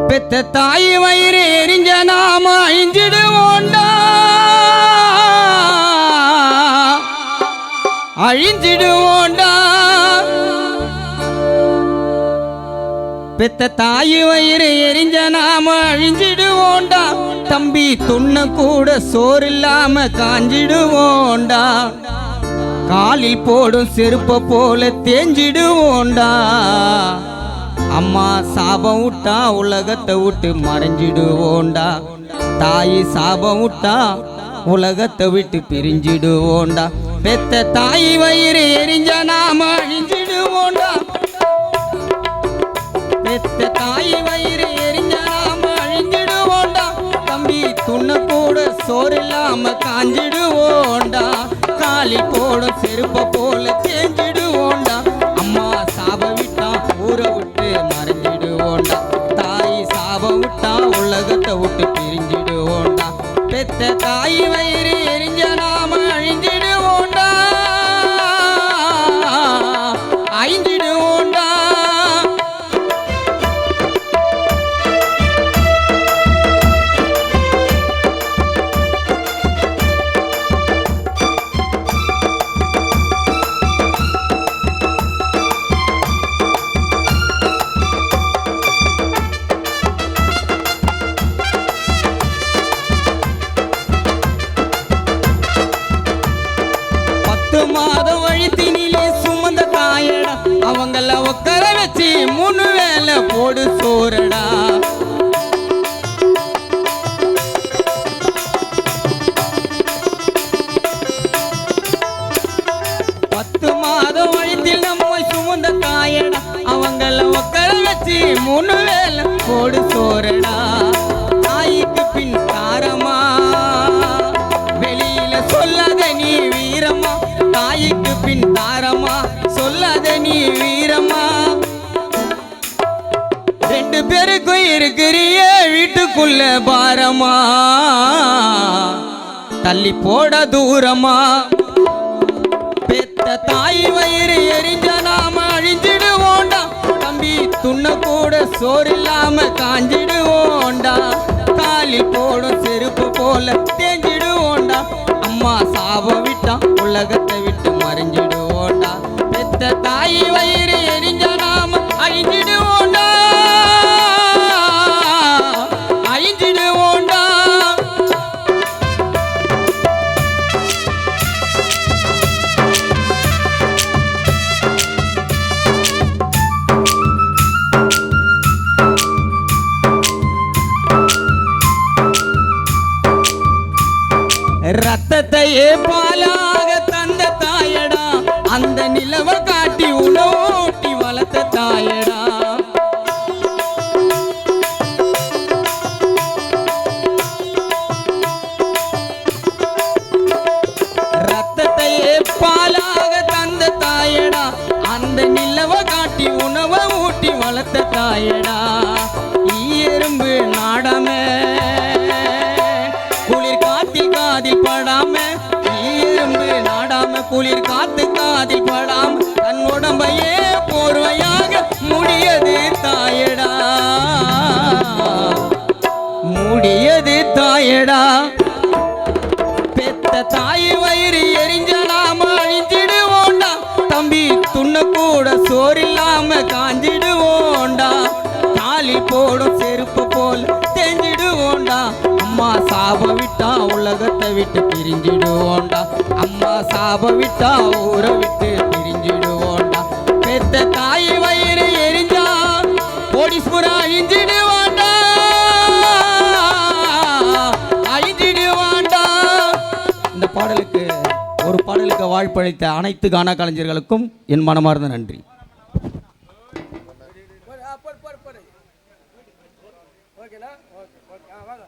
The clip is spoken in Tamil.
பெத்த தாய் வயிறு எரிஞ்ச நாம அழிஞ்சிடுவோண்டா, அழிஞ்சிடுவோண்டா. பெத்த தாய் வயிறு எரிஞ்ச நாம அழிஞ்சிடுவோண்டா. தம்பி துண்ண கூட சோறு இல்லாம காஞ்சிடுவோண்டா. காலில் போடும் செருப்ப போல தேஞ்சிடுவோண்டா. அம்மா சாபம் விட்டா உலகத்தை விட்டு மறைஞ்சிடுவோண்டா. தாய் சாபம் விட்டா உலகத்தை விட்டு பிரிஞ்சிடுவோண்டா. பெத்த தாய் வயிறு எரிஞ்ச நாம அழிஞ்சிடுவோண்டா. பெத்த தாய் வயிறு எரிஞ்ச நாம அழிஞ்சிடுவோண்டா. தம்பி துண்ண கூட சோறு இல்லாம காஞ்சிடுவோண்டா. காலில் போடும் செருப்ப போல தேஞ்சிடுவோண்டா. அம்மா சாப விட்டா ஊரை விட்டு மறைஞ்சிடுவோண்டா. தாய் சாப விட்டா உலகத்தை விட்டு பிரிஞ்சிடுவோண்டா. பெத்த தாய் வயிறு எரிஞ்ச நாம அழிஞ்சிடுவோண்டா, அழிஞ்சிடுவோண்டா. மாதம் வழித்தினிலே சுமந்த தாயடா. அவங்கள உட்கார வச்சு 3 வேளை போடு சோறடா. பத்து மாதம் வழித்தில் நம்ம சுமந்த தாயடா. அவங்கள உட்கார வச்சு 3 வேளை போடு சோறடா. தாய்க்கு பின் தாரமா, வெளியில சொல்லாத நீ வீரமா. தாய்க்கு பின் தாரமா, சொல்லாத நீ வீரமா. 2 பேருக்கும் இருக்கிறிய வீட்டுக்குள்ள பாரமா. தள்ளி போட தூரமா. பெத்த தாய் வயிறு எரிஞ்ச நாம அழிஞ்சிடுவோண்டா. தம்பி துண்ண கூட சோறு இல்லாம காஞ்சிடுவோண்டா. காலில் போடும் செருப்பு போல தேஞ்சிடுவோண்டா. அம்மா சாபம் விட்டா உலகத்தை விட்டு மறைஞ்சிடுவோண்டா. பெத்த தாய் வயிறு எரிஞ்ச நாம அழிஞ்சிடுவோண்டா, அழிஞ்சிடுவோண்டா. ரத்தத்தையே பாலாக தந்த தாயடா. அந்த நிலவ காட்டி உணவோட்டி வளர்த்த தாயடா. ரத்தத்தையே பாலாக தந்த தாயடா. அந்த நிலவ காட்டி உணவ ஊட்டி வளர்த்த தாயடா. எறும்பு நாடாம குளிர் காத்தில் காதில் படாம, எறும்பு நாடாம குளிர் காத்து காதில் படாம தன் உடம்பையே போர்வையாக முடியது தாயடா, முடியது தாயடா. பெத்த தாய் வயிறு எரிஞ்ச நாம அழிஞ்சிடுவோண்டா. தம்பி துண்ண கூட சோறு இல்லாம காஞ்சிடுவோண்டா. காலில் போடும் செருப்பு போல் தேஞ்சிடுவோண்டா. அம்மா சாப விட்டா உலகத்தை விட்டு பிரிஞ்சிடுவோண்டா. அம்மா சாப விட்டா ஊரை விட்டு பிரிஞ்சிடுவோண்டா. பெத்த தாய் வயிறு எரிஞ்சா கோடீஸ்வரா அழிஞ்சிடுவாண்டா, அழிஞ்சிடுவாண்டா. இந்த பாடலுக்கு ஒரு பாடலுக்கு வாழ்ப்பளித்த அனைத்து கானா கலைஞர்களுக்கும் என் மனமார்ந்த நன்றி. ஓகேடா, ஓகே ஓகே, வாங்க.